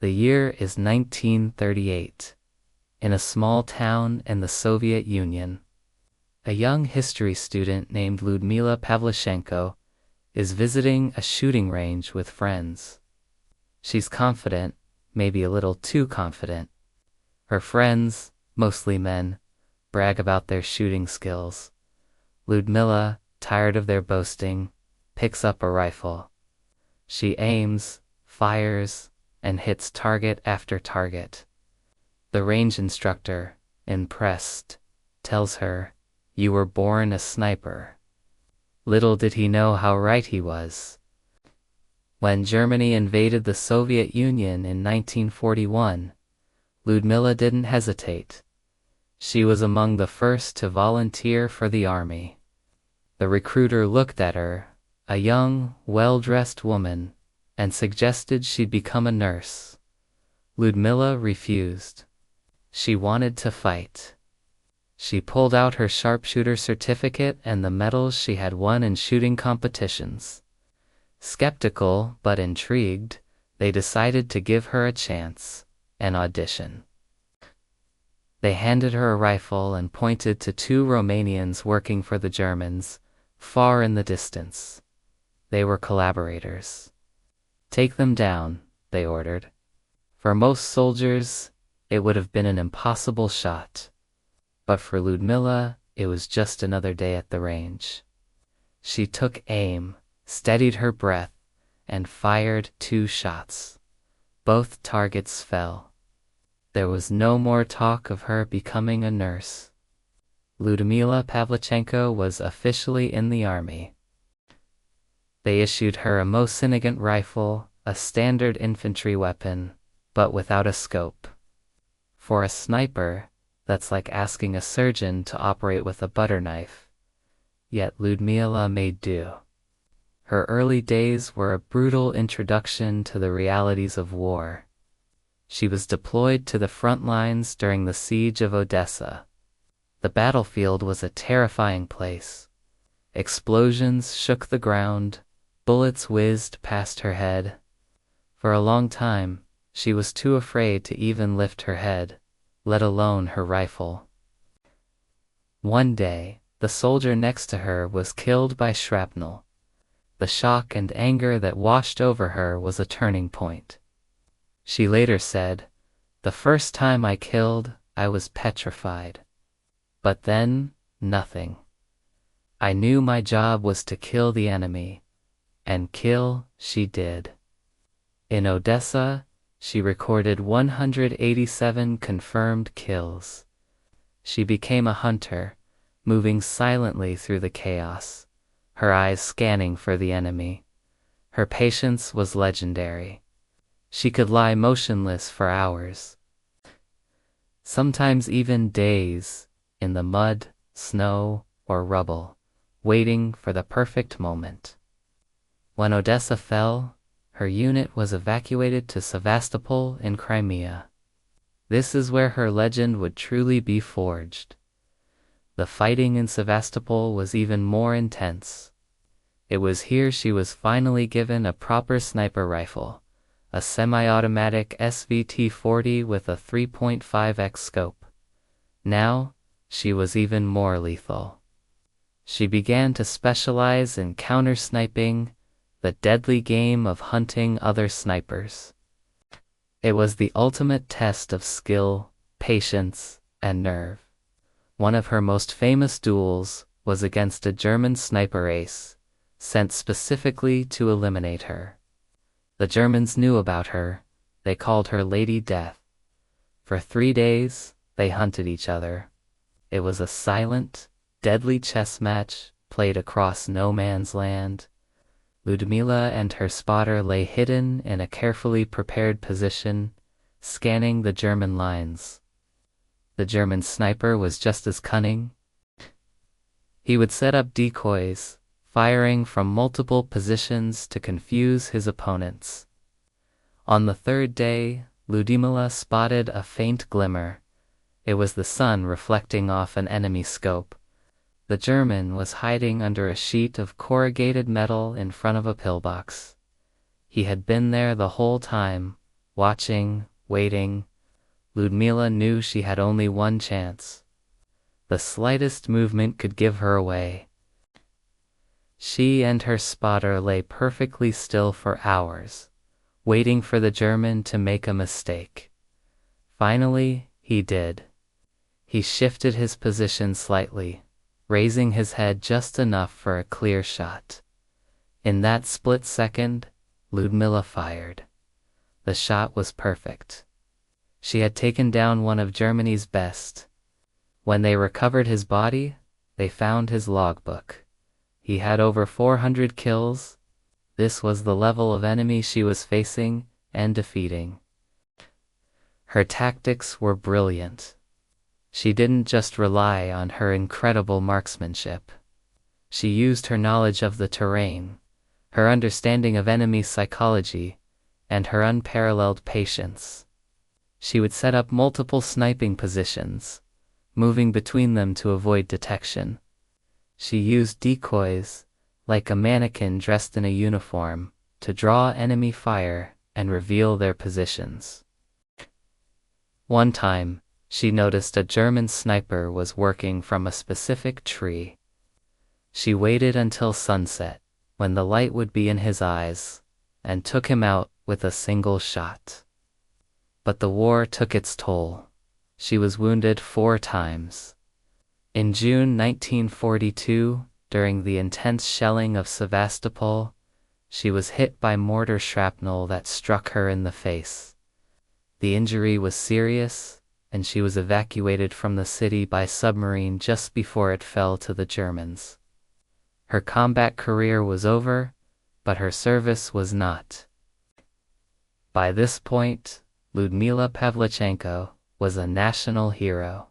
The year is 1938. In a small town in the Soviet Union, a young history student named Lyudmila Pavlichenko is visiting a shooting range with friends. She's confident, maybe a little too confident. Her friends, mostly men, brag about their shooting skills. Lyudmila, tired of their boasting, picks up a rifle. She aims, fires, and hits target after target. The range instructor, impressed, tells her, "You were born a sniper." Little did he know how right he was. When Germany invaded the Soviet Union in 1941, Lyudmila didn't hesitate. She was among the first to volunteer for the army. The recruiter looked at her, a young, well-dressed woman, and suggested she'd become a nurse. Lyudmila refused. She wanted to fight. She pulled out her sharpshooter certificate and the medals she had won in shooting competitions. Skeptical but intrigued, they decided to give her a chance, an audition. They handed her a rifle and pointed to two Romanians working for the Germans, far in the distance. They were collaborators. "Take them down," they ordered. For most soldiers, it would have been an impossible shot. But for Lyudmila, it was just another day at the range. She took aim, steadied her breath, and fired 2 shots. Both targets fell. There was no more talk of her becoming a nurse. Lyudmila Pavlichenko was officially in the army. They issued her a Mosin-Nagant rifle, a standard infantry weapon, but without a scope. For a sniper, that's like asking a surgeon to operate with a butter knife. Yet Lyudmila made do. Her early days were a brutal introduction to the realities of war. She was deployed to the front lines during the siege of Odessa. The battlefield was a terrifying place. Explosions shook the ground, bullets whizzed past her head. For a long time, she was too afraid to even lift her head, let alone her rifle. One day, the soldier next to her was killed by shrapnel. The shock and anger that washed over her was a turning point. She later said, "The first time I killed, I was petrified. But then, nothing. I knew my job was to kill the enemy, and kill she did." In Odessa, she recorded 187 confirmed kills. She became a hunter, moving silently through the chaos, her eyes scanning for the enemy. Her patience was legendary. She could lie motionless for hours, sometimes even days, in the mud, snow, or rubble, waiting for the perfect moment. When Odessa fell, her unit was evacuated to Sevastopol in Crimea. This is where her legend would truly be forged. The fighting in Sevastopol was even more intense. It was here she was finally given a proper sniper rifle, a semi-automatic SVT-40 with a 3.5x scope. Now, she was even more lethal. She began to specialize in counter-sniping, the deadly game of hunting other snipers. It was the ultimate test of skill, patience, and nerve. One of her most famous duels was against a German sniper ace, sent specifically to eliminate her. The Germans knew about her. They called her Lady Death. For 3 days, they hunted each other. It was a silent, deadly chess match played across no man's land. Lyudmila and her spotter lay hidden in a carefully prepared position, scanning the German lines. The German sniper was just as cunning. He would set up decoys, firing from multiple positions to confuse his opponents. On the 3rd day, Lyudmila spotted a faint glimmer. It was the sun reflecting off an enemy scope. The German was hiding under a sheet of corrugated metal in front of a pillbox. He had been there the whole time, Watching, waiting, Ludmila knew she had only one chance. The slightest movement could give her away. She and her spotter lay perfectly still for hours, waiting for the German to make a mistake. Finally, he did. He shifted his position slightly, raising his head just enough for a clear shot. In that split second, Ludmila fired. The shot was perfect. She had taken down one of Germany's best. When they recovered his body, they found his logbook. He had over 400 kills. This was the level of enemy she was facing and defeating. Her tactics were brilliant. She didn't just rely on her incredible marksmanship. She used her knowledge of the terrain, her understanding of enemy psychology, and her unparalleled patience. She would set up multiple sniping positions, moving between them to avoid detection. She used decoys, like a mannequin dressed in a uniform, to draw enemy fire and reveal their positions. One time, she noticed a German sniper was working from a specific tree. She waited until sunset, when the light would be in his eyes, and took him out with a single shot. But the war took its toll. She was wounded 4 times. In June 1942, during the intense shelling of Sevastopol, she was hit by mortar shrapnel that struck her in the face. The injury was serious, and she was evacuated from the city by submarine just before it fell to the Germans. Her combat career was over, but her service was not. By this point, Ludmila Pavlichenko was a national hero.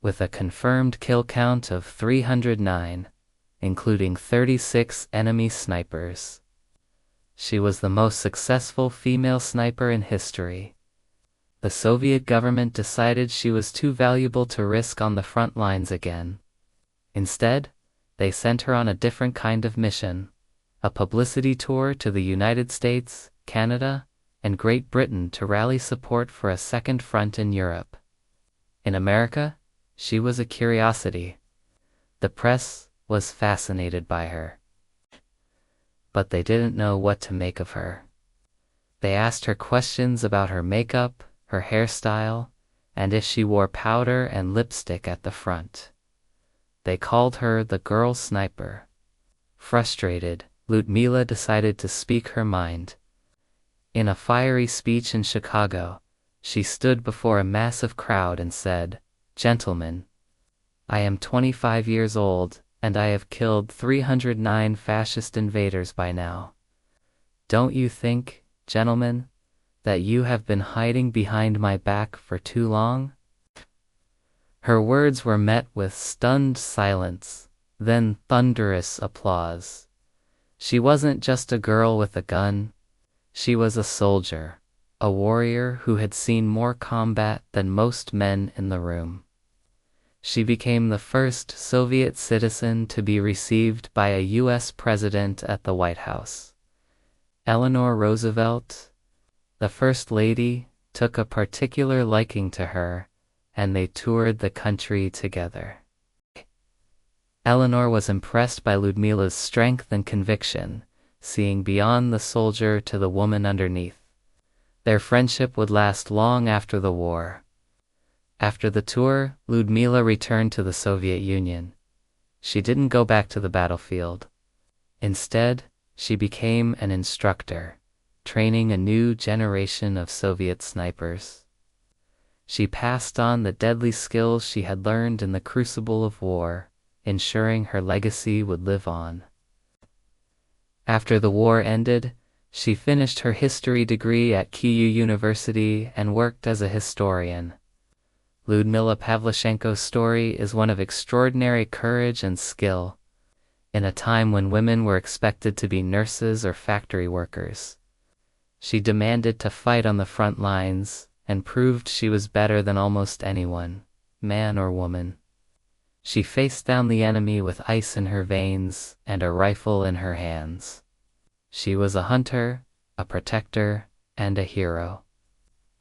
With a confirmed kill count of 309, including 36 enemy snipers. She was the most successful female sniper in history. The Soviet government decided she was too valuable to risk on the front lines again. Instead, they sent her on a different kind of mission, a publicity tour to the United States, Canada, and Great Britain to rally support for a second front in Europe. In America, she was a curiosity. The press was fascinated by her. But they didn't know what to make of her. They asked her questions about her makeup, her hairstyle, and if she wore powder and lipstick at the front. They called her the girl sniper. Frustrated, Ludmila decided to speak her mind. In a fiery speech in Chicago, she stood before a massive crowd and said, "Gentlemen, I am 25 years old, and I have killed 309 fascist invaders by now. Don't you think, gentlemen, that you have been hiding behind my back for too long?" Her words were met with stunned silence, then thunderous applause. She wasn't just a girl with a gun. She was a soldier, a warrior who had seen more combat than most men in the room. She became the first Soviet citizen to be received by a U.S. president at the White House. Eleanor Roosevelt, the First Lady, took a particular liking to her, and they toured the country together. Eleanor was impressed by Ludmila's strength and conviction, seeing beyond the soldier to the woman underneath. Their friendship would last long after the war. After the tour, Ludmila returned to the Soviet Union. She didn't go back to the battlefield. Instead, she became an instructor, training a new generation of Soviet snipers. She passed on the deadly skills she had learned in the crucible of war, ensuring her legacy would live on. After the war ended, she finished her history degree at Kyiv University and worked as a historian. Ludmila Pavlichenko's story is one of extraordinary courage and skill. In a time when women were expected to be nurses or factory workers, she demanded to fight on the front lines and proved she was better than almost anyone, man or woman. She faced down the enemy with ice in her veins and a rifle in her hands. She was a hunter, a protector, and a hero.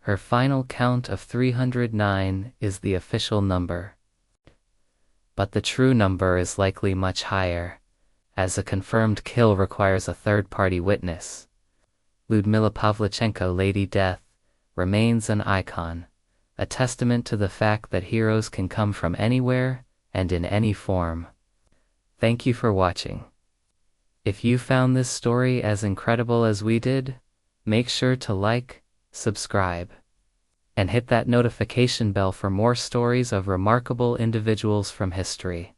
Her final count of 309 is the official number. But the true number is likely much higher, as a confirmed kill requires a third-party witness. Lyudmila Pavlichenko, Lady Death, remains an icon, a testament to the fact that heroes can come from anywhere and in any form. Thank you for watching. If you found this story as incredible as we did, make sure to like, subscribe, and hit that notification bell for more stories of remarkable individuals from history.